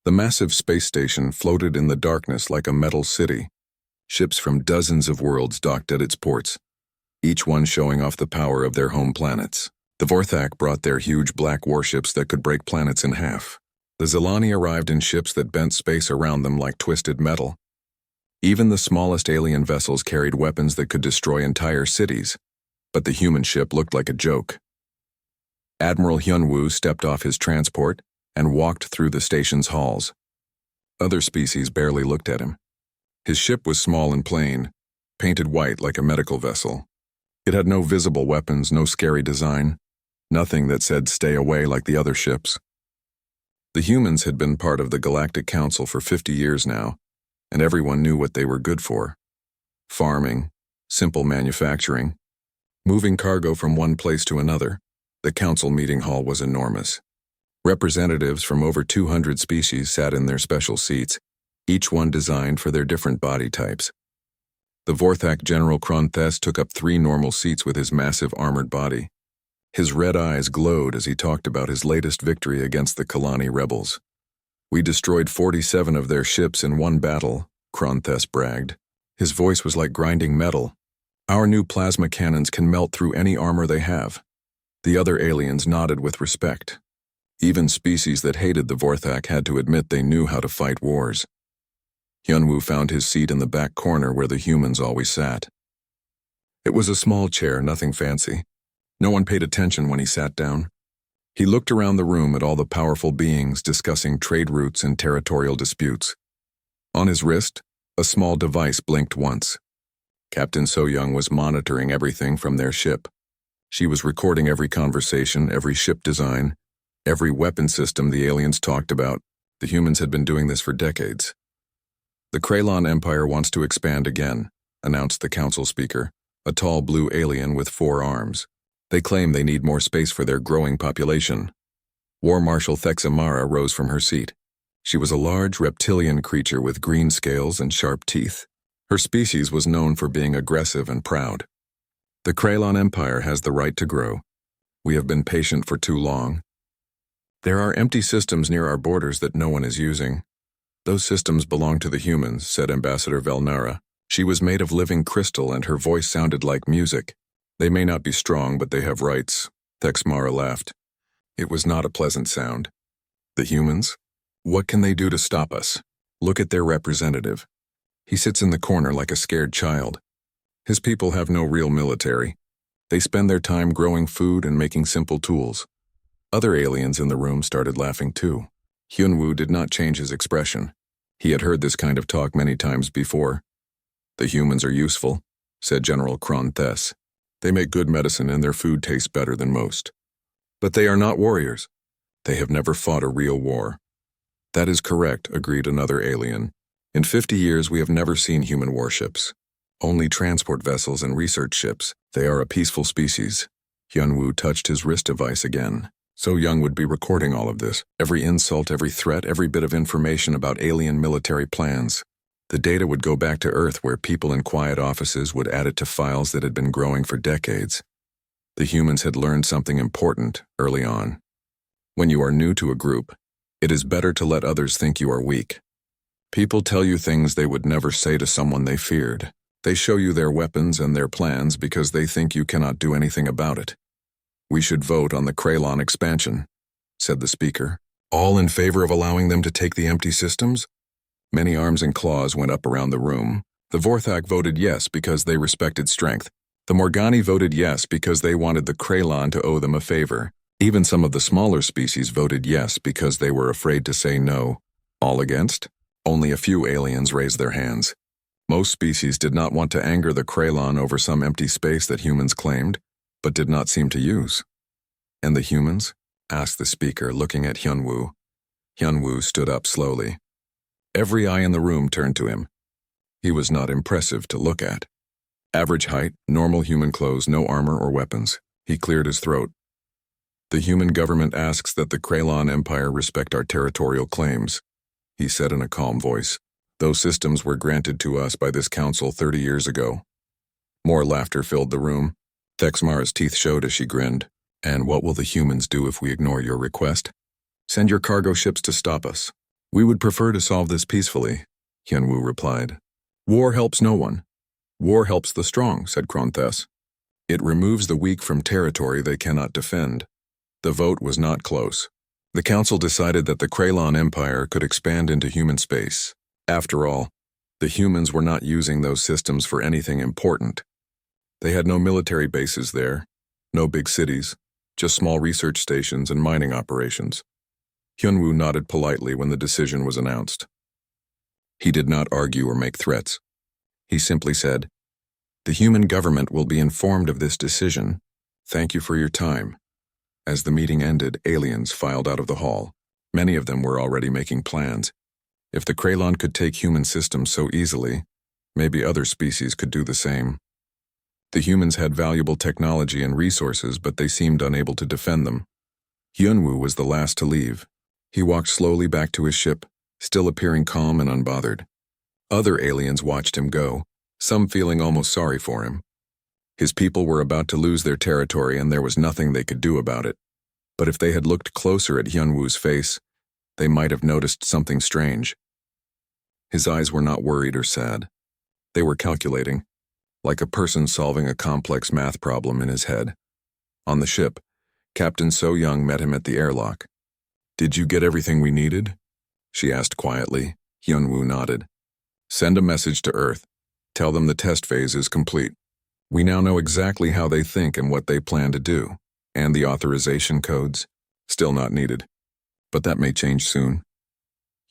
The massive space station floated in the darkness like a metal city. Ships from dozens of worlds docked at its ports, each one showing off the power of their home planets. The Vorthak brought their huge black warships that could break planets in half. The Zilani arrived in ships that bent space around them like twisted metal. Even the smallest alien vessels carried weapons that could destroy entire cities, but the human ship looked like a joke. Admiral Hyunwoo stepped off his transport and walked through the station's halls. Other species barely looked at him. His ship was small and plain, painted white like a medical vessel. It had no visible weapons, no scary design, nothing that said stay away like the other ships. The humans had been part of the Galactic Council for 50 years now, and everyone knew what they were good for. Farming, simple manufacturing, moving cargo from one place to another. The council meeting hall was enormous. Representatives from over 200 species sat in their special seats, each one designed for their different body types. The Vorthak General Kronthes took up 3 normal seats with his massive armored body. His red eyes glowed as he talked about his latest victory against the Kalani rebels. "We destroyed 47 of their ships in one battle," Kronthes bragged. His voice was like grinding metal. "Our new plasma cannons can melt through any armor they have." The other aliens nodded with respect. Even species that hated the Vorthak had to admit they knew how to fight wars. Hyunwoo found his seat in the back corner where the humans always sat. It was a small chair, nothing fancy. No one paid attention when he sat down. He looked around the room at all the powerful beings discussing trade routes and territorial disputes. On his wrist, a small device blinked once. Captain So-young was monitoring everything from their ship. She was recording every conversation, every ship design, every weapon system the aliens talked about. The humans had been doing this for decades. "The Kralon Empire wants to expand again," announced the council speaker, a tall blue alien with 4 arms. "They claim they need more space for their growing population." War Marshal Thexamara rose from her seat. She was a large reptilian creature with green scales and sharp teeth. Her species was known for being aggressive and proud. "The Kralon Empire has the right to grow. We have been patient for too long. There are empty systems near our borders that no one is using. Those systems belong to the humans," said Ambassador Velnara. She was made of living crystal and her voice sounded like music. "They may not be strong, but they have rights." Thexamara laughed. It was not a pleasant sound. "The humans? What can they do to stop us? Look at their representative. He sits in the corner like a scared child. His people have no real military. They spend their time growing food and making simple tools." Other aliens in the room started laughing too. Hyunwoo did not change his expression. He had heard this kind of talk many times before. "The humans are useful," said General Kronthes. "They make good medicine and their food tastes better than most. But they are not warriors. They have never fought a real war." "That is correct," agreed another alien. "In 50 years we have never seen human warships. Only transport vessels and research ships. They are a peaceful species." Hyunwoo touched his wrist device again. So-young would be recording all of this, every insult, every threat, every bit of information about alien military plans. The data would go back to Earth where people in quiet offices would add it to files that had been growing for decades. The humans had learned something important early on. When you are new to a group, it is better to let others think you are weak. People tell you things they would never say to someone they feared. They show you their weapons and their plans because they think you cannot do anything about it. "We should vote on the Kralon expansion," said the speaker. "All in favor of allowing them to take the empty systems?" Many arms and claws went up around the room. The Vorthak voted yes because they respected strength. The Morgani voted yes because they wanted the Kralon to owe them a favor. Even some of the smaller species voted yes because they were afraid to say no. All against? Only a few aliens raised their hands. Most species did not want to anger the Kralon over some empty space that humans claimed, but did not seem to use. "And the humans?" asked the speaker, looking at Hyunwoo. Hyunwoo stood up slowly. Every eye in the room turned to him. He was not impressive to look at. Average height, normal human clothes, no armor or weapons. He cleared his throat. "The human government asks that the Kralon Empire respect our territorial claims," he said in a calm voice. "Those systems were granted to us by this council 30 years ago." More laughter filled the room. Thexamara's teeth showed as she grinned. "And what will the humans do if we ignore your request?" "Send your cargo ships to stop us. We would prefer to solve this peacefully, Hyunwoo replied. War helps no one. War helps the strong, said Kronthes. It removes the weak from territory they cannot defend. The vote was not close. The council decided that the Kralon Empire could expand into human space. After all, the humans were not using those systems for anything important. They had no military bases there, no big cities, just small research stations and mining operations. Hyunwoo nodded politely when the decision was announced. He did not argue or make threats. He simply said, "The human government will be informed of this decision. Thank you for your time." As the meeting ended, aliens filed out of the hall. Many of them were already making plans. If the Kralon could take human systems so easily, maybe other species could do the same. The humans had valuable technology and resources, but they seemed unable to defend them. Hyunwoo was the last to leave. He walked slowly back to his ship, still appearing calm and unbothered. Other aliens watched him go, some feeling almost sorry for him. His people were about to lose their territory and there was nothing they could do about it. But if they had looked closer at Hyunwoo's face, they might have noticed something strange. His eyes were not worried or sad. They were calculating, like a person solving a complex math problem in his head. On the ship, Captain So Young met him at the airlock. "Did you get everything we needed?" she asked quietly. Hyunwoo nodded. "Send a message to Earth. Tell them the test phase is complete. We now know exactly how they think and what they plan to do. And the authorization codes? Still not needed. But that may change soon."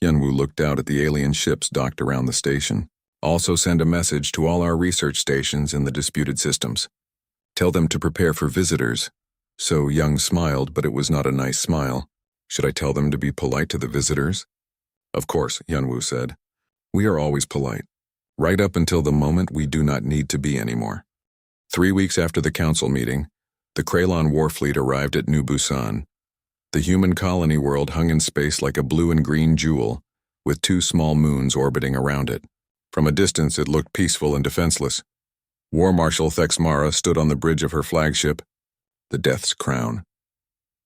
Hyunwoo looked out at the alien ships docked around the station. "Also send a message to all our research stations in the disputed systems. Tell them to prepare for visitors." So Young smiled, but it was not a nice smile. "Should I tell them to be polite to the visitors?" "Of course," Hyunwoo said. "We are always polite. Right up until the moment we do not need to be anymore." 3 weeks after the council meeting, the Kralon Warfleet arrived at New Busan. The human colony world hung in space like a blue and green jewel, with 2 small moons orbiting around it. From a distance it looked peaceful and defenseless. War Marshal Thexmara stood on the bridge of her flagship, the Death's Crown.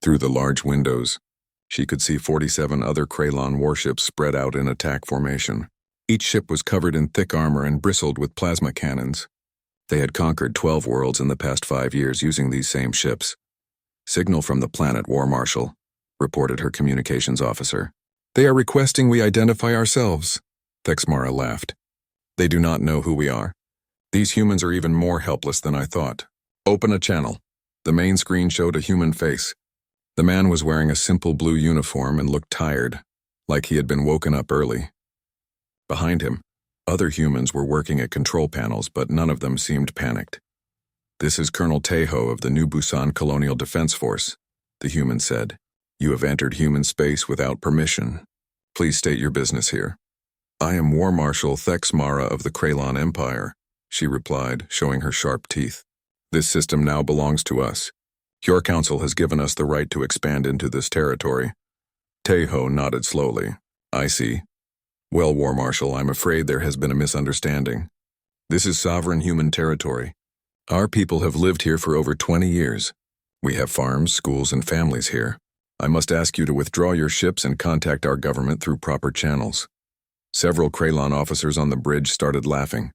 Through the large windows, she could see 47 other Kralon warships spread out in attack formation. Each ship was covered in thick armor and bristled with plasma cannons. They had conquered 12 worlds in the past 5 years using these same ships. "Signal from the planet, War Marshal," reported her communications officer. "They are requesting we identify ourselves." Thexmara laughed. "They do not know who we are. These humans are even more helpless than I thought. Open a channel." The main screen showed a human face. The man was wearing a simple blue uniform and looked tired, like he had been woken up early. Behind him, other humans were working at control panels, but none of them seemed panicked. "This is Colonel Taeho of the New Busan Colonial Defense Force," the human said. "You have entered human space without permission. Please state your business here." "I am War Marshal Thexmara of the Kralon Empire," she replied, showing her sharp teeth. "This system now belongs to us. Your council has given us the right to expand into this territory." Taeho nodded slowly. "I see. Well, War Marshal, I'm afraid there has been a misunderstanding. This is sovereign human territory. Our people have lived here for over 20 years. We have farms, schools, and families here. I must ask you to withdraw your ships and contact our government through proper channels." Several Kralon officers on the bridge started laughing.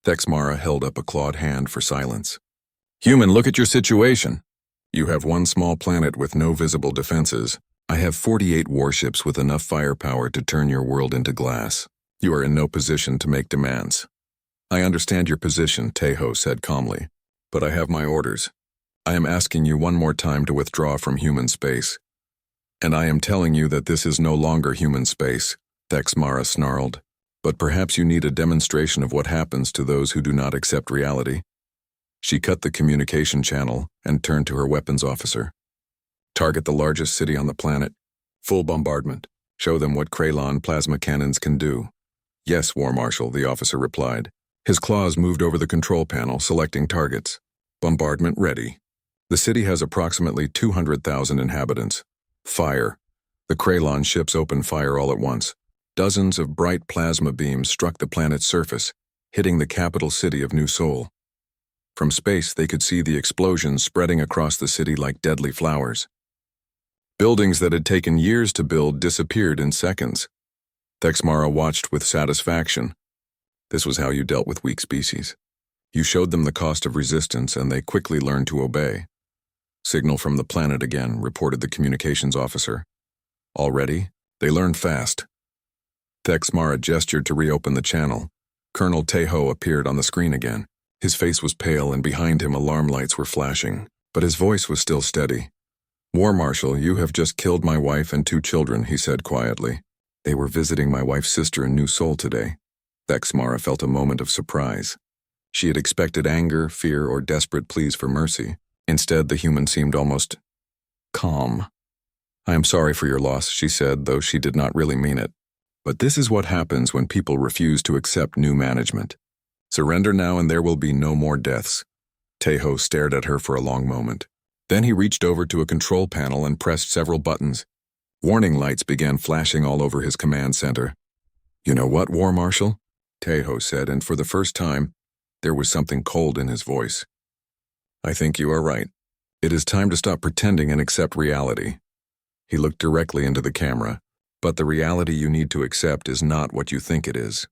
Thexmara held up a clawed hand for silence. "Human, look at your situation. You have one small planet with no visible defenses. I have 48 warships with enough firepower to turn your world into glass. You are in no position to make demands." "I understand your position," Taeho said calmly, "but I have my orders. I am asking you one more time to withdraw from human space. And I am telling you that this is no longer human space," Thexmara snarled. "But perhaps you need a demonstration of what happens to those who do not accept reality." She cut the communication channel and turned to her weapons officer. "Target the largest city on the planet. Full bombardment. Show them what Kralon plasma cannons can do." "Yes, War Marshal," the officer replied. His claws moved over the control panel, selecting targets. "Bombardment ready." The city has approximately 200,000 inhabitants. Fire. The Kralon ships opened fire all at once. Dozens of bright plasma beams struck the planet's surface, hitting the capital city of New Seoul. From space, they could see the explosions spreading across the city like deadly flowers. Buildings that had taken years to build disappeared in seconds. Thexmara watched with satisfaction. This was how you dealt with weak species. You showed them the cost of resistance, and they quickly learned to obey. Signal from the planet again, reported the communications officer. Already, they learned fast. Thexmara gestured to reopen the channel. Colonel Tejo appeared on the screen again. His face was pale, and behind him alarm lights were flashing, but his voice was still steady. "War Marshal, you have just killed my wife and 2 children," he said quietly. "They were visiting my wife's sister in New Seoul today." Thexmara felt a moment of surprise. She had expected anger, fear, or desperate pleas for mercy. Instead, the human seemed almost calm. "I am sorry for your loss," she said, though she did not really mean it. "But this is what happens when people refuse to accept new management. Surrender now and there will be no more deaths." Tejo stared at her for a long moment. Then he reached over to a control panel and pressed several buttons. Warning lights began flashing all over his command center. "You know what, War Marshal?" Tejo said, and for the first time, there was something cold in his voice. "I think you are right. It is time to stop pretending and accept reality." He looked directly into the camera. "But the reality you need to accept is not what you think it is."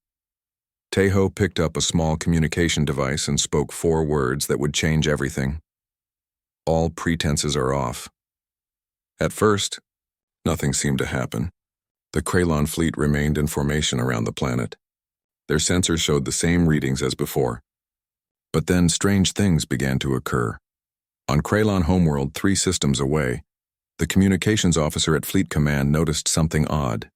Tejo picked up a small communication device and spoke 4 words that would change everything. "All pretenses are off." At first, nothing seemed to happen. The Kralon fleet remained in formation around the planet. Their sensors showed the same readings as before. But then strange things began to occur. On Kralon homeworld 3 systems away, the communications officer at Fleet Command noticed something odd.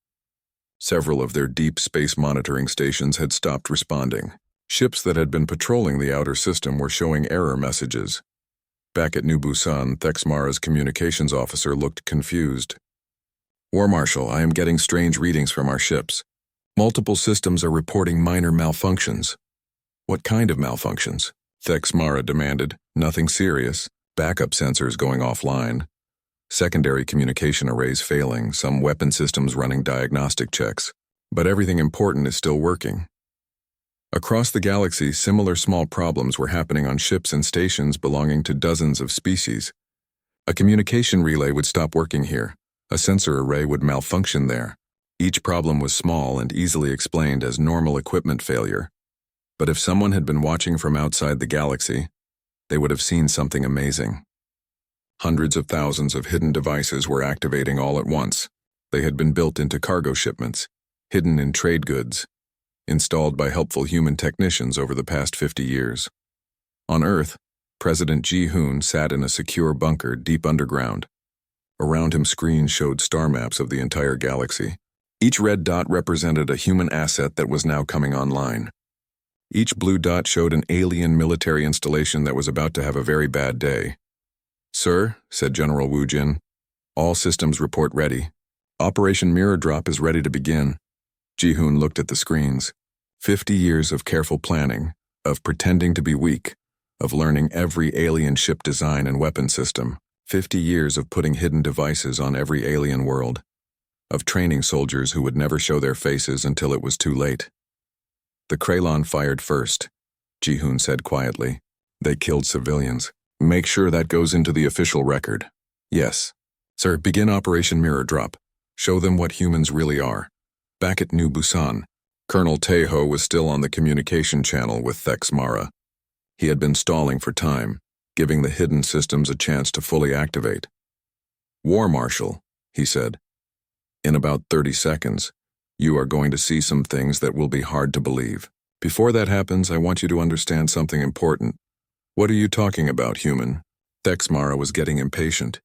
Several of their deep space monitoring stations had stopped responding. Ships that had been patrolling the outer system were showing error messages. Back at New Busan, Thexmara's communications officer looked confused. "War Marshal, I am getting strange readings from our ships. Multiple systems are reporting minor malfunctions." "What kind of malfunctions?" Thexmara demanded. "Nothing serious. Backup sensors going offline. Secondary communication arrays failing, some weapon systems running diagnostic checks. But everything important is still working." Across the galaxy, similar small problems were happening on ships and stations belonging to dozens of species. A communication relay would stop working here. A sensor array would malfunction there. Each problem was small and easily explained as normal equipment failure. But if someone had been watching from outside the galaxy, they would have seen something amazing. Hundreds of thousands of hidden devices were activating all at once. They had been built into cargo shipments, hidden in trade goods, installed by helpful human technicians over the past 50 years. On Earth, President Ji-hoon sat in a secure bunker deep underground. Around him, screens showed star maps of the entire galaxy. Each red dot represented a human asset that was now coming online. Each blue dot showed an alien military installation that was about to have a very bad day. "Sir," said General Wu Jin, "all systems report ready. Operation Mirror Drop is ready to begin." Ji-hoon looked at the screens. 50 years of careful planning, of pretending to be weak, of learning every alien ship design and weapon system. 50 years of putting hidden devices on every alien world. Of training soldiers who would never show their faces until it was too late. "The Kralon fired first," Ji-hoon said quietly. "They killed civilians. Make sure that goes into the official record." "Yes. Sir, begin Operation Mirror Drop. Show them what humans really are." Back at New Busan, Colonel Tejo was still on the communication channel with Thexmara. He had been stalling for time, giving the hidden systems a chance to fully activate. "War Marshal," he said, "in about 30 seconds, you are going to see some things that will be hard to believe. Before that happens, I want you to understand something important." "What are you talking about, human?" Thexmara was getting impatient.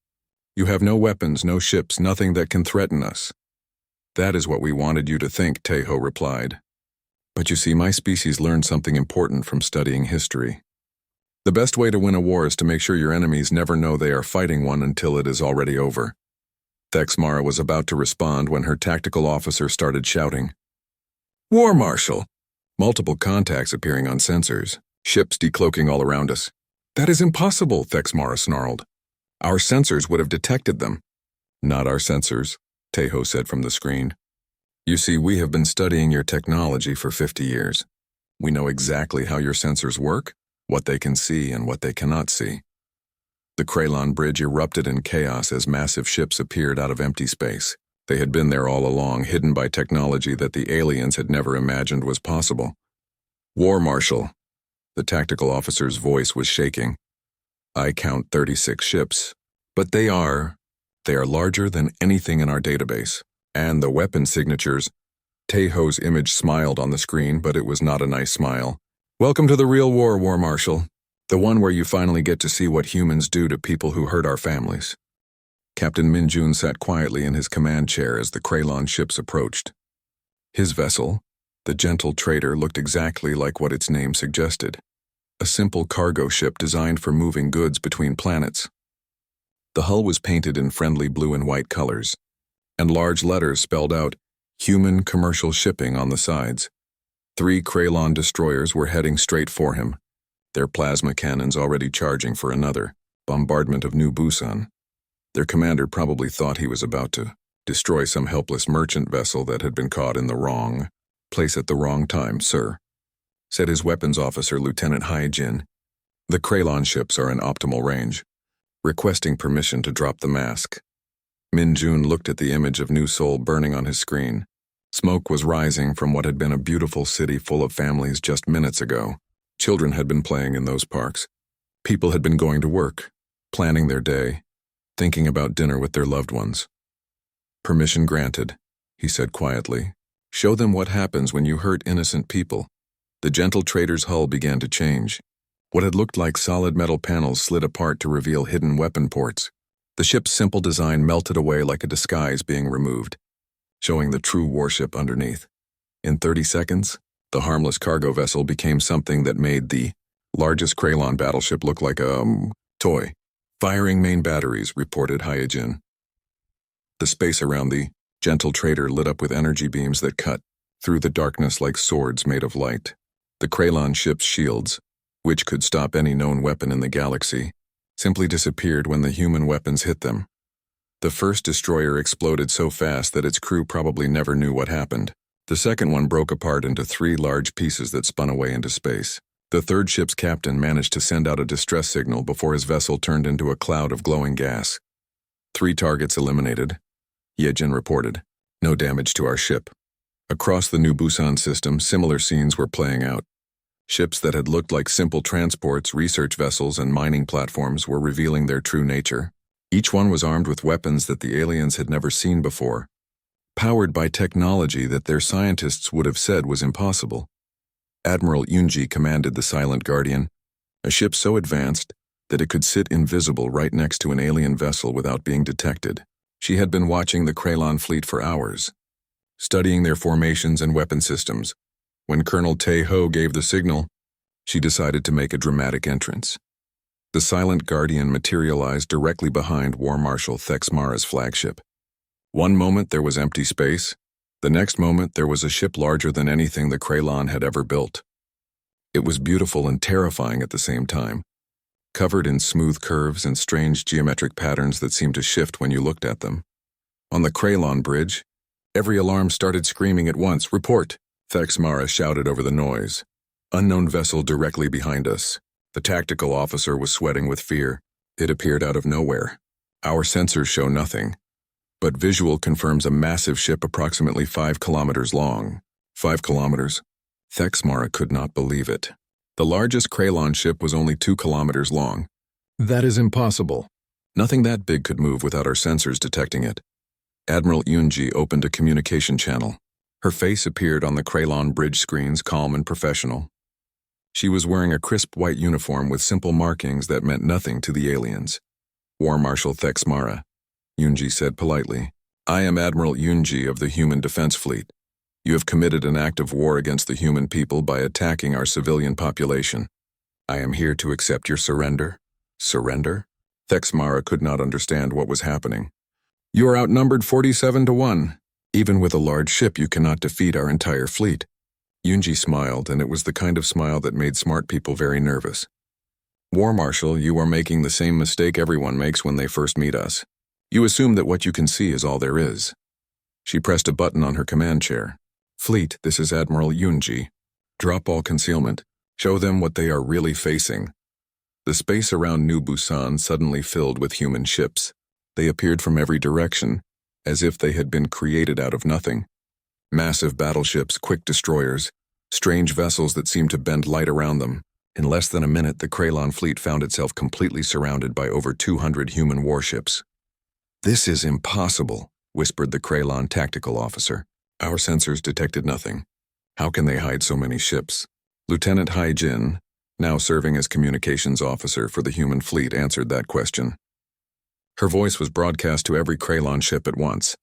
"You have no weapons, no ships, nothing that can threaten us." "That is what we wanted you to think," Tejo replied. "But you see, my species learned something important from studying history. The best way to win a war is to make sure your enemies never know they are fighting one until it is already over." Thexmara was about to respond when her tactical officer started shouting, "War Marshal!" Multiple contacts appearing on sensors, ships decloaking all around us. "That is impossible," Thexmara snarled. "Our sensors would have detected them." "Not our sensors," Tejo said from the screen. "You see, we have been studying your technology for 50 years. We know exactly how your sensors work, what they can see and what they cannot see. The Kralon Bridge erupted in chaos as massive ships appeared out of empty space. They had been there all along, hidden by technology that the aliens had never imagined was possible. War Marshal. The tactical officer's voice was shaking. I count 36 ships. But they are larger than anything in our database. And the weapon signatures. Tejo's image smiled on the screen, but it was not a nice smile. Welcome to the real war, War Marshal. The one where you finally get to see what humans do to people who hurt our families. Captain Minjun sat quietly in his command chair as the Kralon ships approached. His vessel, the Gentle Trader, looked exactly like what its name suggested. A simple cargo ship designed for moving goods between planets. The hull was painted in friendly blue and white colors, and large letters spelled out Human Commercial Shipping on the sides. 3 Kralon destroyers were heading straight for him, their plasma cannons already charging for another bombardment of New Busan. Their commander probably thought he was about to destroy some helpless merchant vessel that had been caught in the wrong place at the wrong time, sir, said his weapons officer, Lieutenant Haijin. The Kralon ships are in optimal range, requesting permission to drop the mask. Minjun looked at the image of New Seoul burning on his screen. Smoke was rising from what had been a beautiful city full of families just minutes ago. Children had been playing in those parks. People had been going to work, planning their day, thinking about dinner with their loved ones. Permission granted, he said quietly. Show them what happens when you hurt innocent people. The Gentle Trader's hull began to change. What had looked like solid metal panels slid apart to reveal hidden weapon ports. The ship's simple design melted away like a disguise being removed, showing the true warship underneath. In 30 seconds, the harmless cargo vessel became something that made the largest Kralon battleship look like a toy. Firing main batteries, reported Hyojin. The space around the Gentle Trader lit up with energy beams that cut through the darkness like swords made of light. The Kralon ship's shields, which could stop any known weapon in the galaxy, simply disappeared when the human weapons hit them. The first destroyer exploded so fast that its crew probably never knew what happened. The second one broke apart into 3 large pieces that spun away into space. The third ship's captain managed to send out a distress signal before his vessel turned into a cloud of glowing gas. 3 targets eliminated, Yejin reported. No damage to our ship. Across the New Busan system, similar scenes were playing out. Ships that had looked like simple transports, research vessels, and mining platforms were revealing their true nature. Each one was armed with weapons that the aliens had never seen before, powered by technology that their scientists would have said was impossible. Admiral Yunji commanded the Silent Guardian, a ship so advanced that it could sit invisible right next to an alien vessel without being detected. She had been watching the Kralon fleet for hours, studying their formations and weapon systems. When Colonel Tejo gave the signal, she decided to make a dramatic entrance. The Silent Guardian materialized directly behind War Marshal Thexmara's flagship. One moment there was empty space. The next moment there was a ship larger than anything the Kralon had ever built. It was beautiful and terrifying at the same time, covered in smooth curves and strange geometric patterns that seemed to shift when you looked at them. On the Kralon Bridge, every alarm started screaming at once. Report! Thexmara shouted over the noise. Unknown vessel directly behind us. The tactical officer was sweating with fear. It appeared out of nowhere. Our sensors show nothing, but visual confirms a massive ship approximately 5 kilometers long. 5 kilometers? Thexmara could not believe it. The largest Kralon ship was only 2 kilometers long. That is impossible. Nothing that big could move without our sensors detecting it. Admiral Yunji opened a communication channel. Her face appeared on the Kralon bridge screens, calm and professional. She was wearing a crisp white uniform with simple markings that meant nothing to the aliens. War Marshal Thexmara, Yunji said politely. I am Admiral Yunji of the Human Defense Fleet. You have committed an act of war against the human people by attacking our civilian population. I am here to accept your surrender. Surrender? Thexmara could not understand what was happening. You are outnumbered 47-1. Even with a large ship, you cannot defeat our entire fleet. Yunji smiled, and it was the kind of smile that made smart people very nervous. War Marshal, you are making the same mistake everyone makes when they first meet us. You assume that what you can see is all there is. She pressed a button on her command chair. Fleet, this is Admiral Yunji. Drop all concealment. Show them what they are really facing. The space around New Busan suddenly filled with human ships. They appeared from every direction, as if they had been created out of nothing. Massive battleships, quick destroyers, strange vessels that seemed to bend light around them. In less than a minute, the Krylon fleet found itself completely surrounded by over 200 human warships. "This is impossible," whispered the Krylon tactical officer. "Our sensors detected nothing. How can they hide so many ships?" Lieutenant Hai Jin, now serving as communications officer for the human fleet, answered that question. Her voice was broadcast to every Krylon ship at once.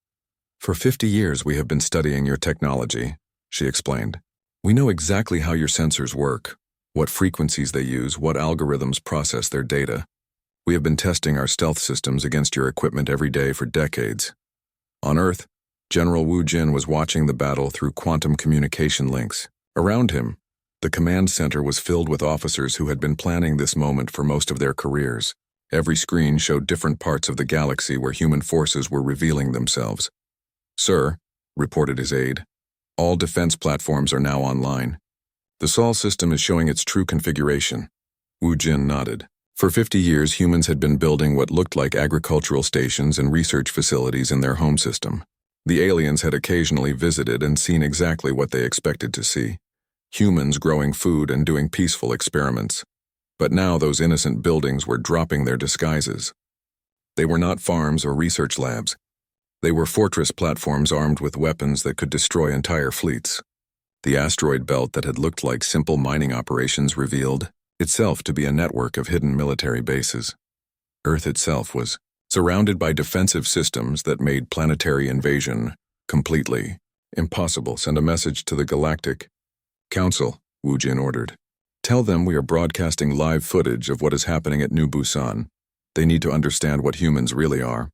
"For 50 years we have been studying your technology," she explained. "We know exactly how your sensors work, what frequencies they use, what algorithms process their data. We have been testing our stealth systems against your equipment every day for decades." On Earth, General Wu Jin was watching the battle through quantum communication links. Around him, the command center was filled with officers who had been planning this moment for most of their careers. Every screen showed different parts of the galaxy where human forces were revealing themselves. "Sir," reported his aide, "all defense platforms are now online. The Sol system is showing its true configuration." Wu Jin nodded. For 50 years, humans had been building what looked like agricultural stations and research facilities in their home system. The aliens had occasionally visited and seen exactly what they expected to see: humans growing food and doing peaceful experiments. But now those innocent buildings were dropping their disguises. They were not farms or research labs. They were fortress platforms armed with weapons that could destroy entire fleets. The asteroid belt that had looked like simple mining operations revealed itself to be a network of hidden military bases. Earth itself was surrounded by defensive systems that made planetary invasion completely impossible. "Send a message to the Galactic Council," Wu Jin ordered. "Tell them we are broadcasting live footage of what is happening at New Busan. They need to understand what humans really are."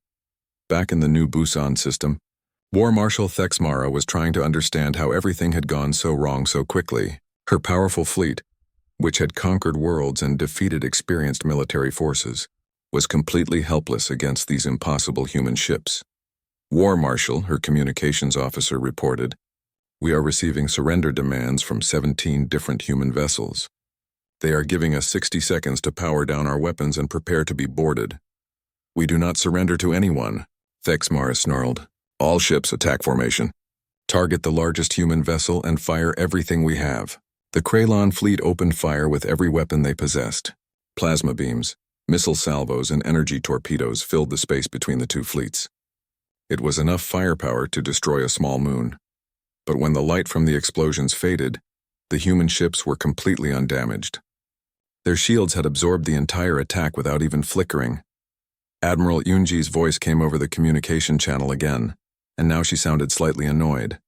Back in the New Busan system, War Marshal Thexmara was trying to understand how everything had gone so wrong so quickly. Her powerful fleet, which had conquered worlds and defeated experienced military forces, was completely helpless against these impossible human ships. "War Marshal," her communications officer reported, "we are receiving surrender demands from 17 different human vessels. They are giving us 60 seconds to power down our weapons and prepare to be boarded." "We do not surrender to anyone," Thexmara snarled. "All ships attack formation. Target the largest human vessel and fire everything we have." The Krylon fleet opened fire with every weapon they possessed. Plasma beams, missile salvos, and energy torpedoes filled the space between the two fleets. It was enough firepower to destroy a small moon. But when the light from the explosions faded, the human ships were completely undamaged. Their shields had absorbed the entire attack without even flickering. Admiral Yunji's voice came over the communication channel again, and now she sounded slightly annoyed.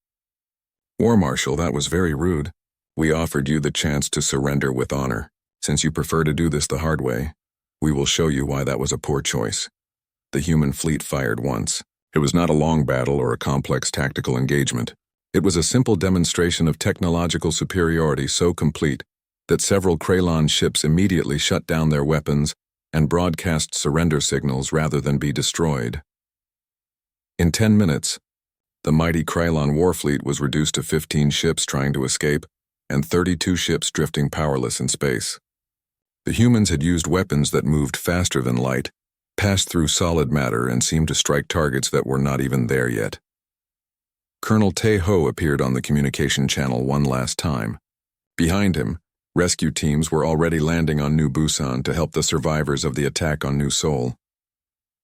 "War Marshal, that was very rude. We offered you the chance to surrender with honor. Since you prefer to do this the hard way, we will show you why that was a poor choice." The human fleet fired once. It was not a long battle or a complex tactical engagement. It was a simple demonstration of technological superiority so complete that several Krylon ships immediately shut down their weapons and broadcast surrender signals rather than be destroyed. In 10 minutes, the mighty Krylon warfleet was reduced to 15 ships trying to escape and 32 ships drifting powerless in space. The humans had used weapons that moved faster than light, passed through solid matter, and seemed to strike targets that were not even there yet. Colonel Tae Ho appeared on the communication channel one last time. Behind him, rescue teams were already landing on New Busan to help the survivors of the attack on New Seoul.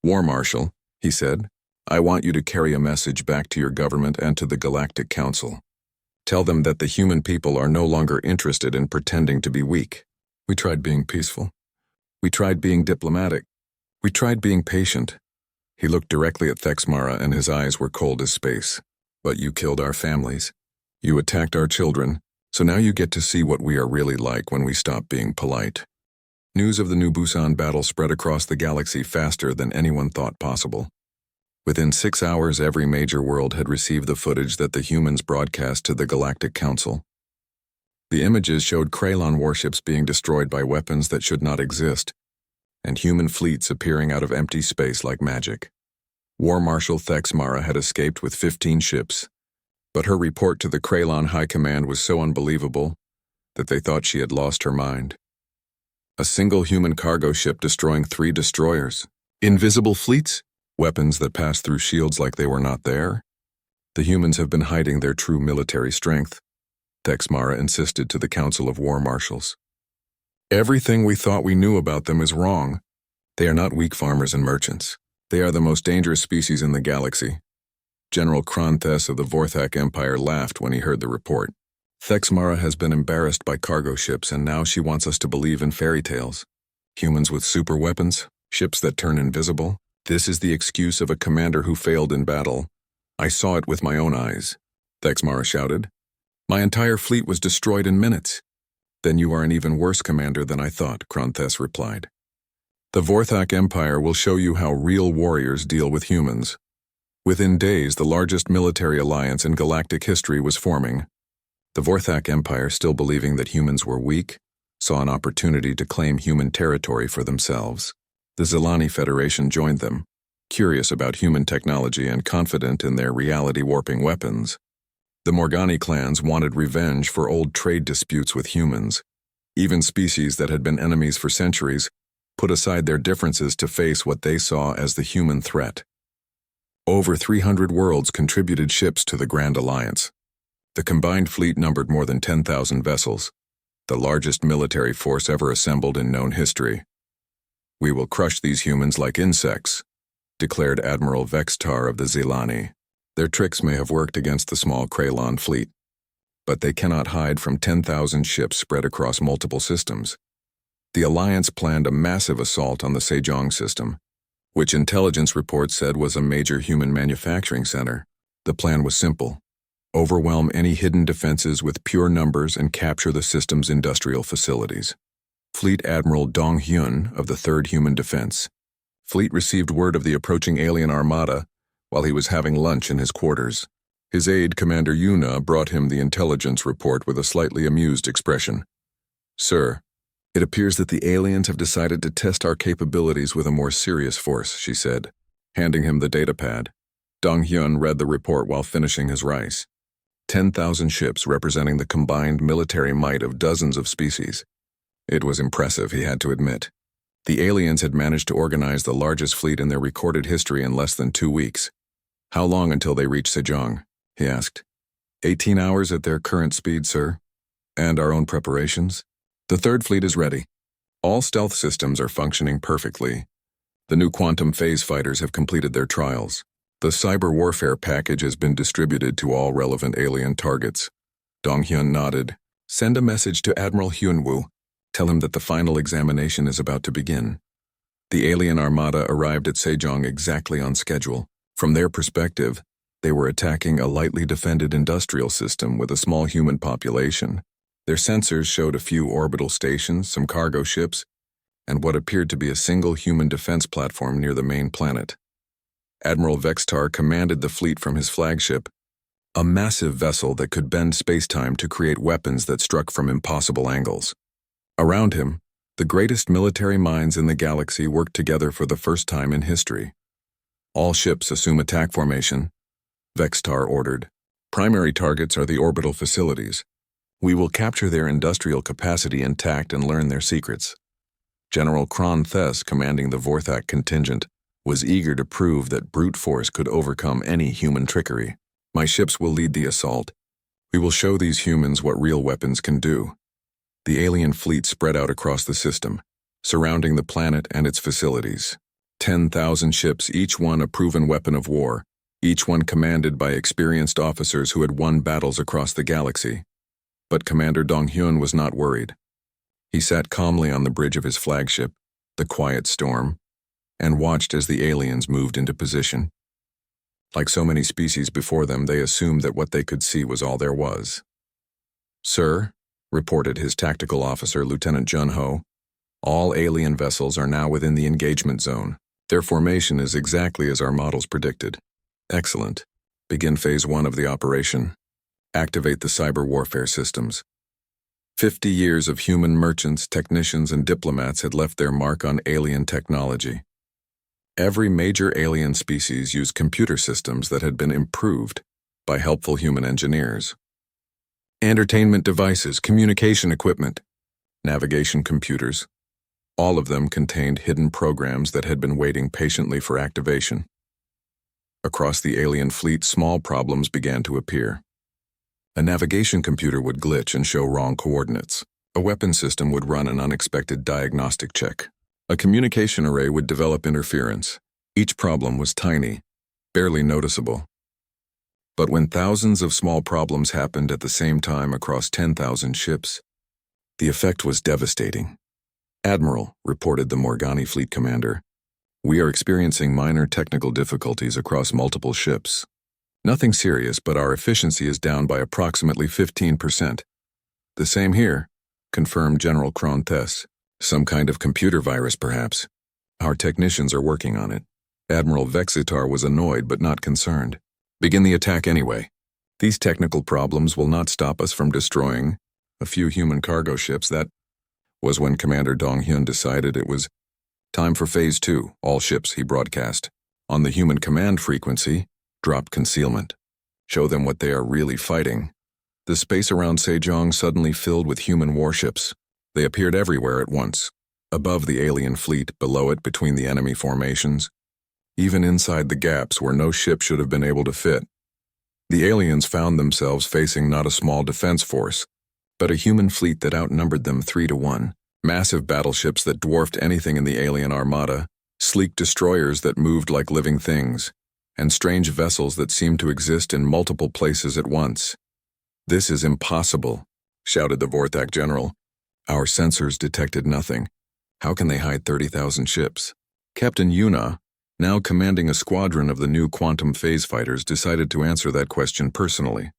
"War Marshal," he said, "I want you to carry a message back to your government and to the Galactic Council. Tell them that the human people are no longer interested in pretending to be weak. We tried being peaceful. We tried being diplomatic. We tried being patient." He looked directly at Thexmara and his eyes were cold as space. "But you killed our families. You attacked our children. So now you get to see what we are really like when we stop being polite." News of the New Busan battle spread across the galaxy faster than anyone thought possible. Within 6 hours, every major world had received the footage that the humans broadcast to the Galactic Council. The images showed Krylon warships being destroyed by weapons that should not exist, and human fleets appearing out of empty space like magic. War Marshal Thexmara had escaped with 15 ships, but her report to the Krylon High Command was so unbelievable that they thought she had lost her mind. A single human cargo ship destroying 3 destroyers. Invisible fleets? Weapons that pass through shields like they were not there? The humans have been hiding their true military strength, Texmara insisted to the Council of War Marshals. Everything we thought we knew about them is wrong. They are not weak farmers and merchants. They are the most dangerous species in the galaxy. General Kranthes of the Vorthak Empire laughed when he heard the report. Texmara has been embarrassed by cargo ships, and now she wants us to believe in fairy tales. Humans with super weapons, ships that turn invisible. This is the excuse of a commander who failed in battle. I saw it with my own eyes, Texmara shouted. My entire fleet was destroyed in minutes. Then you are an even worse commander than I thought, Kranthes replied. The Vorthak Empire will show you how real warriors deal with humans. Within days, the largest military alliance in galactic history was forming. The Vorthak Empire, still believing that humans were weak, saw an opportunity to claim human territory for themselves. The Zilani Federation joined them, curious about human technology and confident in their reality-warping weapons. The Morgani clans wanted revenge for old trade disputes with humans. Even species that had been enemies for centuries put aside their differences to face what they saw as the human threat. Over 300 worlds contributed ships to the Grand Alliance. The combined fleet numbered more than 10,000 vessels, the largest military force ever assembled in known history. We will crush these humans like insects, declared Admiral Vextar of the Zilani. Their tricks may have worked against the small Kralon fleet, but they cannot hide from 10,000 ships spread across multiple systems. The Alliance planned a massive assault on the Sejong system, which intelligence reports said was a major human manufacturing center. The plan was simple: overwhelm any hidden defenses with pure numbers and capture the system's industrial facilities. Fleet Admiral Dong Hyun of the 3rd Human Defense. Fleet received word of the approaching alien armada while he was having lunch in his quarters. His aide, Commander Yuna, brought him the intelligence report with a slightly amused expression. Sir, it appears that the aliens have decided to test our capabilities with a more serious force, she said, handing him the datapad. Dong Hyun read the report while finishing his rice. 10,000 ships representing the combined military might of dozens of species. It was impressive, he had to admit. The aliens had managed to organize the largest fleet in their recorded history in less than 2 weeks. How long until they reach Sejong? He asked. 18 hours at their current speed, sir. And our own preparations? The 3rd fleet is ready. All stealth systems are functioning perfectly. The new quantum phase fighters have completed their trials. The cyber warfare package has been distributed to all relevant alien targets. Dong Hyun nodded. Send a message to Admiral Hyunwoo. Tell him that the final examination is about to begin. The alien armada arrived at Sejong exactly on schedule. From their perspective, they were attacking a lightly defended industrial system with a small human population. Their sensors showed a few orbital stations, some cargo ships, and what appeared to be a single human defense platform near the main planet. Admiral Vextar commanded the fleet from his flagship, a massive vessel that could bend space-time to create weapons that struck from impossible angles. Around him, the greatest military minds in the galaxy worked together for the first time in history. All ships assume attack formation, Vextar ordered. Primary targets are the orbital facilities. We will capture their industrial capacity intact and learn their secrets. General Kranthes, commanding the Vorthak contingent, was eager to prove that brute force could overcome any human trickery. My ships will lead the assault. We will show these humans what real weapons can do. The alien fleet spread out across the system, surrounding the planet and its facilities. 10,000 ships, each one a proven weapon of war, each one commanded by experienced officers who had won battles across the galaxy. But Commander Dong Hyun was not worried. He sat calmly on the bridge of his flagship, the Quiet Storm, and watched as the aliens moved into position. Like so many species before them, they assumed that what they could see was all there was. Sir, reported his tactical officer, Lieutenant Jun-ho, all alien vessels are now within the engagement zone. Their formation is exactly as our models predicted. Excellent. Begin Phase 1 of the operation. Activate the cyber warfare systems. 50 years of human merchants, technicians, and diplomats had left their mark on alien technology. Every major alien species used computer systems that had been improved by helpful human engineers. Entertainment devices, communication equipment, navigation computers, All of them contained hidden programs that had been waiting patiently for activation. Across the alien fleet, small problems began to appear. A navigation computer would glitch and show wrong coordinates. A weapon system would run an unexpected diagnostic check. A communication array would develop interference. Each problem was tiny, barely noticeable. But when thousands of small problems happened at the same time across 10,000 ships, the effect was devastating. "Admiral," reported the Morgani fleet commander, "we are experiencing minor technical difficulties across multiple ships. Nothing serious, but our efficiency is down by approximately 15%. "The same here," confirmed General Krontes. "Some kind of computer virus, perhaps. Our technicians are working on it." Admiral Vexitar was annoyed but not concerned. "Begin the attack anyway. These technical problems will not stop us from destroying a few human cargo ships." That was when Commander Dong-hyun decided it was time for Phase 2. "All ships," he broadcast. "On the human command frequency, drop concealment. Show them what they are really fighting." The space around Sejong suddenly filled with human warships. They appeared everywhere at once. Above the alien fleet, below it, between the enemy formations. Even inside the gaps where no ship should have been able to fit. The aliens found themselves facing not a small defense force, but a human fleet that outnumbered them 3-1. Massive battleships that dwarfed anything in the alien armada, sleek destroyers that moved like living things, and strange vessels that seemed to exist in multiple places at once. "This is impossible," shouted the Vorthak general. "Our sensors detected nothing. How can they hide 30,000 ships?" Captain Yuna, now commanding a squadron of the new quantum phase fighters, decided to answer that question personally.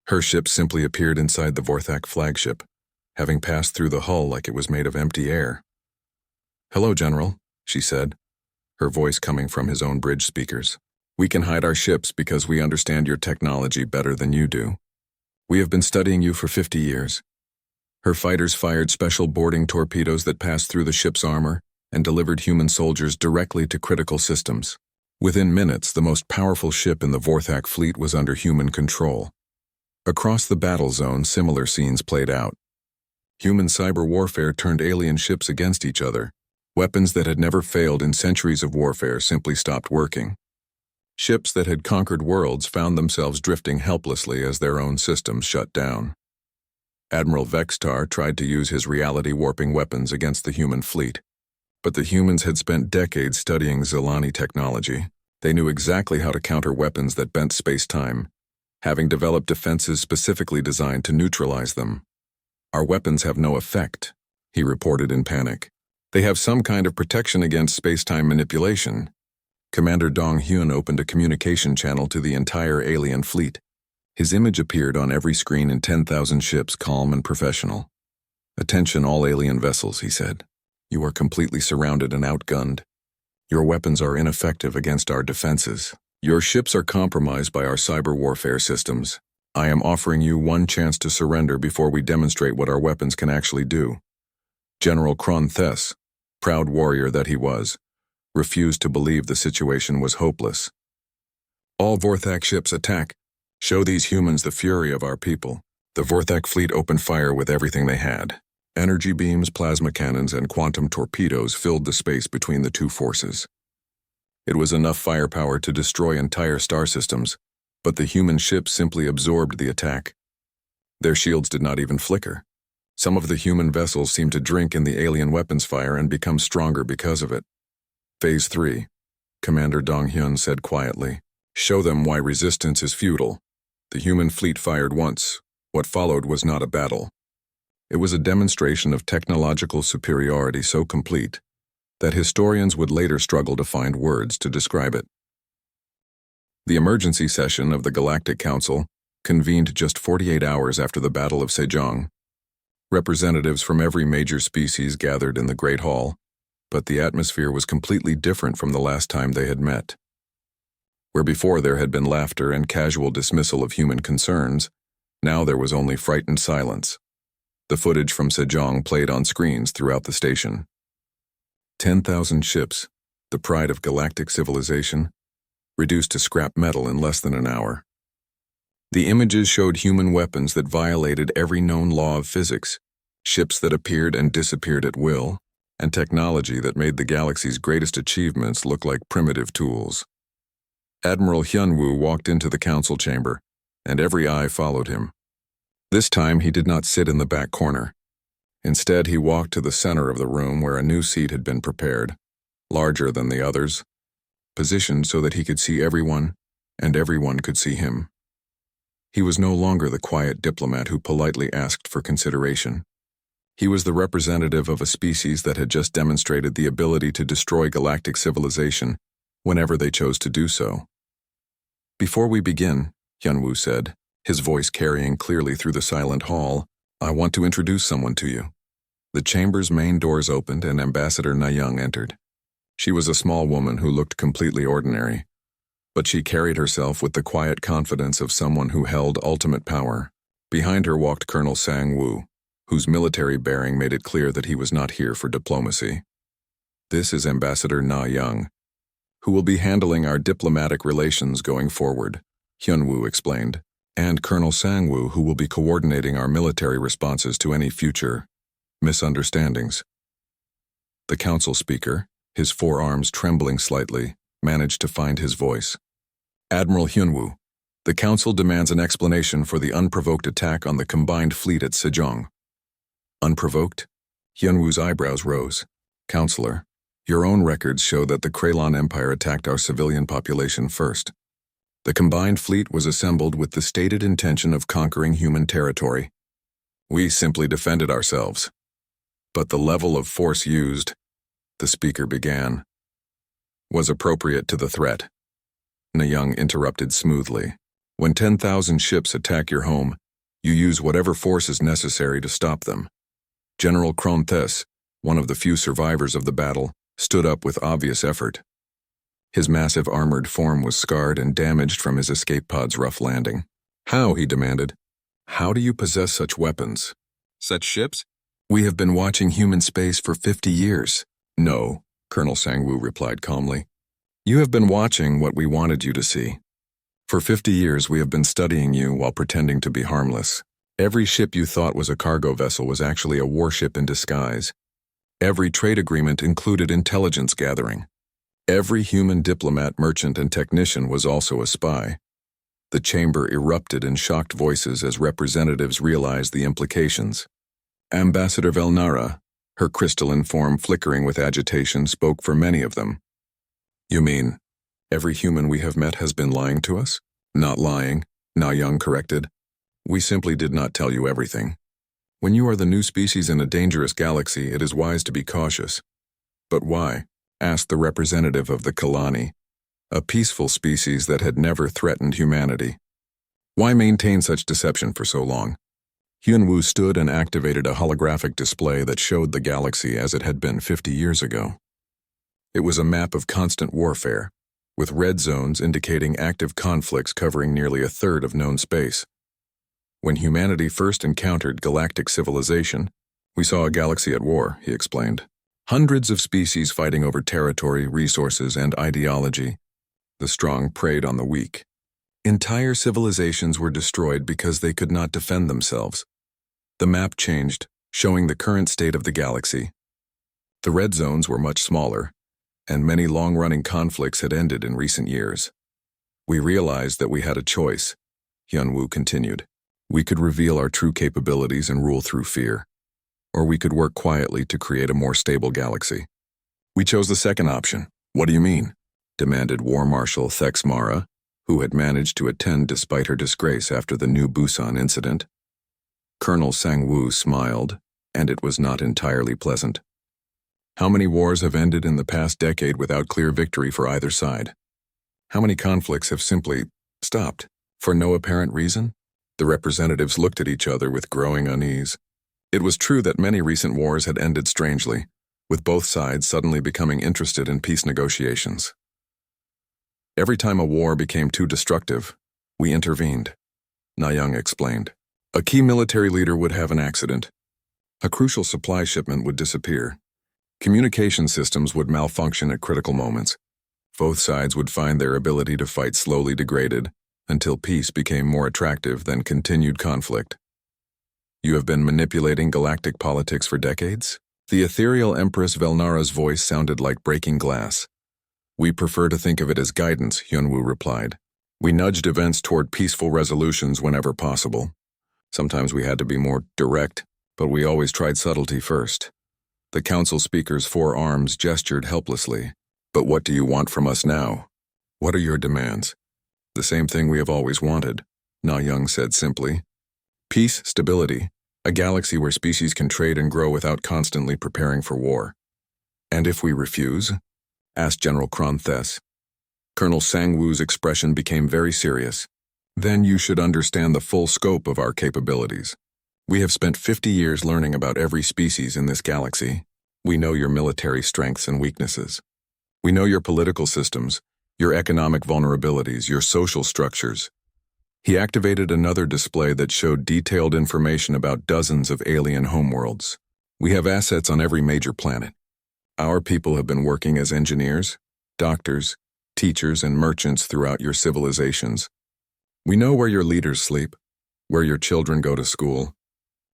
Her ship simply appeared inside the Vorthak flagship, having passed through the hull like it was made of empty air. "Hello, General," she said, her voice coming from his own bridge speakers. "We can hide our ships because we understand your technology better than you do. We have been studying you for 50 years. Her fighters fired special boarding torpedoes that passed through the ship's armor and delivered human soldiers directly to critical systems. Within minutes, the most powerful ship in the Vorthak fleet was under human control. Across the battle zone, similar scenes played out. Human cyber warfare turned alien ships against each other. Weapons that had never failed in centuries of warfare simply stopped working. Ships that had conquered worlds found themselves drifting helplessly as their own systems shut down. Admiral Vextar tried to use his reality-warping weapons against the human fleet. But the humans had spent decades studying Zilani technology. They knew exactly how to counter weapons that bent space-time, having developed defenses specifically designed to neutralize them. "Our weapons have no effect," he reported in panic. "They have some kind of protection against space-time manipulation." Commander Dong-hyun opened a communication channel to the entire alien fleet. His image appeared on every screen in 10,000 ships, calm and professional. "Attention all alien vessels," he said. "You are completely surrounded and outgunned. Your weapons are ineffective against our defenses. Your ships are compromised by our cyber warfare systems. I am offering you one chance to surrender before we demonstrate what our weapons can actually do." General Kron-Thes, proud warrior that he was, refused to believe the situation was hopeless. "All Vorthak ships attack. Show these humans the fury of our people." The Vorthak fleet opened fire with everything they had. Energy beams, plasma cannons, and quantum torpedoes filled the space between the two forces. It was enough firepower to destroy entire star systems, but the human ships simply absorbed the attack. Their shields did not even flicker. Some of the human vessels seemed to drink in the alien weapons fire and become stronger because of it. "Phase 3, Commander Dong-hyun said quietly. "Show them why resistance is futile." The human fleet fired once. What followed was not a battle. It was a demonstration of technological superiority so complete that historians would later struggle to find words to describe it. The emergency session of the Galactic Council convened just 48 hours after the Battle of Sejong. Representatives from every major species gathered in the Great Hall, but the atmosphere was completely different from the last time they had met. Where before there had been laughter and casual dismissal of human concerns, now there was only frightened silence. The footage from Sejong played on screens throughout the station. 10,000 ships, the pride of galactic civilization, reduced to scrap metal in less than an hour. The images showed human weapons that violated every known law of physics, ships that appeared and disappeared at will, and technology that made the galaxy's greatest achievements look like primitive tools. Admiral Hyunwoo walked into the council chamber, and every eye followed him. This time he did not sit in the back corner. Instead, he walked to the center of the room where a new seat had been prepared, larger than the others, positioned so that he could see everyone, and everyone could see him. He was no longer the quiet diplomat who politely asked for consideration. He was the representative of a species that had just demonstrated the ability to destroy galactic civilization whenever they chose to do so. "Before we begin," Hyunwoo said, his voice carrying clearly through the silent hall, "I want to introduce someone to you." The chamber's main doors opened and Ambassador Na-young entered. She was a small woman who looked completely ordinary, but she carried herself with the quiet confidence of someone who held ultimate power. Behind her walked Colonel Sang-woo, whose military bearing made it clear that he was not here for diplomacy. "This is Ambassador Na-young, who will be handling our diplomatic relations going forward," Hyunwoo explained, "and Colonel Sang-woo, who will be coordinating our military responses to any future misunderstandings." The council speaker, his forearms trembling slightly, managed to find his voice. "Admiral Hyunwoo, the council demands an explanation for the unprovoked attack on the combined fleet at Sejong." "Unprovoked?" Hyunwoo's eyebrows rose. "Counselor, your own records show that the Kralon Empire attacked our civilian population first. The combined fleet was assembled with the stated intention of conquering human territory. We simply defended ourselves. But the level of force used," the speaker began, "was appropriate to the threat." Na-young interrupted smoothly. "When 10,000 ships attack your home, you use whatever force is necessary to stop them." General Kron-thes, one of the few survivors of the battle, stood up with obvious effort. His massive armored form was scarred and damaged from his escape pod's rough landing. "How?" he demanded. "How do you possess such weapons? Such ships? We have been watching human space for 50 years. "No," Colonel Sang-woo replied calmly. "You have been watching what we wanted you to see. For 50 years we have been studying you while pretending to be harmless. Every ship you thought was a cargo vessel was actually a warship in disguise. Every trade agreement included intelligence gathering. Every human diplomat, merchant, and technician was also a spy." The chamber erupted in shocked voices as representatives realized the implications. Ambassador Velnara, her crystalline form flickering with agitation, spoke for many of them. "You mean, every human we have met has been lying to us?" "Not lying," Na-young corrected. "We simply did not tell you everything. When you are the new species in a dangerous galaxy, it is wise to be cautious." "But why?" asked the representative of the Kalani, a peaceful species that had never threatened humanity. "Why maintain such deception for so long?" Hyunwoo stood and activated a holographic display that showed the galaxy as it had been 50 years ago. It was a map of constant warfare, with red zones indicating active conflicts covering nearly a third of known space. "When humanity first encountered galactic civilization, we saw a galaxy at war," he explained. "Hundreds of species fighting over territory, resources, and ideology. The strong preyed on the weak. Entire civilizations were destroyed because they could not defend themselves." The map changed, showing the current state of the galaxy. The red zones were much smaller, and many long-running conflicts had ended in recent years. "We realized that we had a choice," Hyunwoo continued. "We could reveal our true capabilities and rule through fear, or we could work quietly to create a more stable galaxy. We chose the second option." "What do you mean?" demanded War Marshal Thex Mara, who had managed to attend despite her disgrace after the New Busan incident. Colonel Sang-woo smiled, and it was not entirely pleasant. "How many wars have ended in the past decade without clear victory for either side? How many conflicts have simply stopped, for no apparent reason?" The representatives looked at each other with growing unease. It was true that many recent wars had ended strangely, with both sides suddenly becoming interested in peace negotiations. "Every time a war became too destructive, we intervened," Na-young explained. "A key military leader would have an accident. A crucial supply shipment would disappear. Communication systems would malfunction at critical moments. Both sides would find their ability to fight slowly degraded until peace became more attractive than continued conflict." "You have been manipulating galactic politics for decades?" The ethereal Empress Velnara's voice sounded like breaking glass. We prefer to think of it as guidance, Hyunwoo replied. We nudged events toward peaceful resolutions whenever possible. Sometimes we had to be more direct, but we always tried subtlety first. The council speaker's four arms gestured helplessly. But what do you want from us now? What are your demands? The same thing we have always wanted, Na Young said simply. Peace, stability, a galaxy where species can trade and grow without constantly preparing for war. And if we refuse? Asked General Kranthes. Colonel Sang-woo's expression became very serious. Then you should understand the full scope of our capabilities. We have spent 50 years learning about every species in this galaxy. We know your military strengths and weaknesses. We know your political systems, your economic vulnerabilities, your social structures. He activated another display that showed detailed information about dozens of alien homeworlds. We have assets on every major planet. Our people have been working as engineers, doctors, teachers, and merchants throughout your civilizations. We know where your leaders sleep, where your children go to school,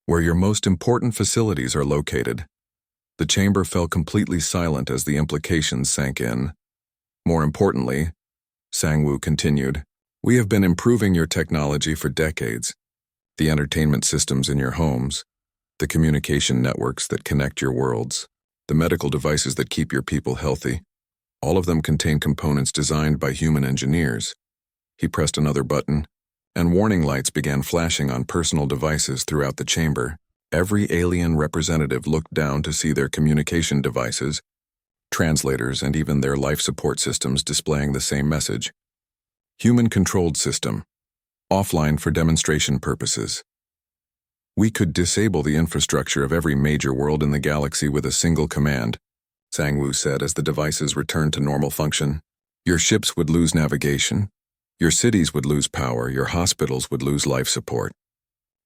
where your most important facilities are located. The chamber fell completely silent as the implications sank in. More importantly, Sang-woo continued, we have been improving your technology for decades. The entertainment systems in your homes, the communication networks that connect your worlds, the medical devices that keep your people healthy, all of them contain components designed by human engineers. He pressed another button, and warning lights began flashing on personal devices throughout the chamber. Every alien representative looked down to see their communication devices, translators, and even their life support systems displaying the same message. Human-controlled system, offline for demonstration purposes. We could disable the infrastructure of every major world in the galaxy with a single command, Sang-woo said as the devices returned to normal function. Your ships would lose navigation. Your cities would lose power, your hospitals would lose life support.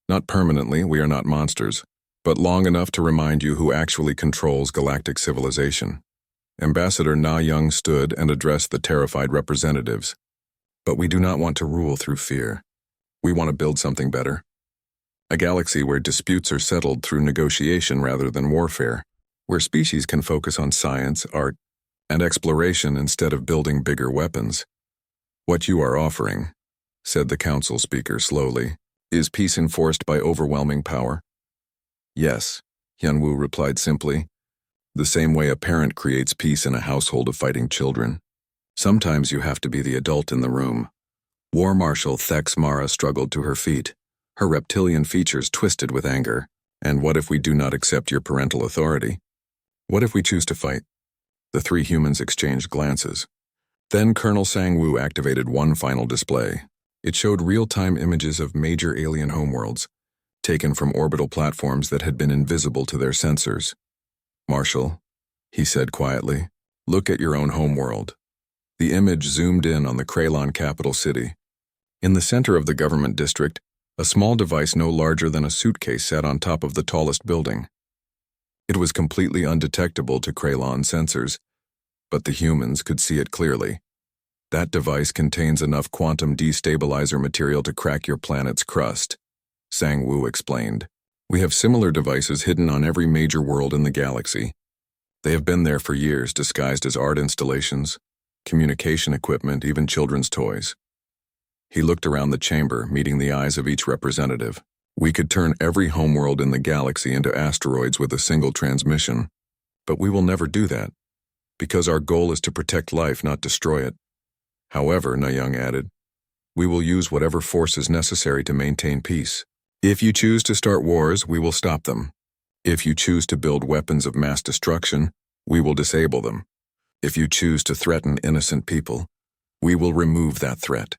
Not permanently, we are not monsters, but long enough to remind you who actually controls galactic civilization. Ambassador Na Young stood and addressed the terrified representatives. But we do not want to rule through fear. We want to build something better. A galaxy where disputes are settled through negotiation rather than warfare, where species can focus on science, art, and exploration instead of building bigger weapons. What you are offering, said the council speaker slowly, is peace enforced by overwhelming power? Yes, Hyunwoo replied simply. The same way a parent creates peace in a household of fighting children. Sometimes you have to be the adult in the room. War Marshal Thex Mara struggled to her feet, her reptilian features twisted with anger. And what if we do not accept your parental authority? What if we choose to fight? The three humans exchanged glances. Then Colonel Sang-woo activated one final display. It showed real-time images of major alien homeworlds, taken from orbital platforms that had been invisible to their sensors. Marshal, he said quietly, look at your own homeworld. The image zoomed in on the Kraylon capital city. In the center of the government district, a small device no larger than a suitcase sat on top of the tallest building. It was completely undetectable to Kraylon sensors, but the humans could see it clearly. That device contains enough quantum destabilizer material to crack your planet's crust, Sang-woo explained. We have similar devices hidden on every major world in the galaxy. They have been there for years, disguised as art installations, communication equipment, even children's toys. He looked around the chamber, meeting the eyes of each representative. We could turn every homeworld in the galaxy into asteroids with a single transmission. But we will never do that, because our goal is to protect life, not destroy it. However, Na Young added, we will use whatever force is necessary to maintain peace. If you choose to start wars, we will stop them. If you choose to build weapons of mass destruction, we will disable them. If you choose to threaten innocent people, we will remove that threat.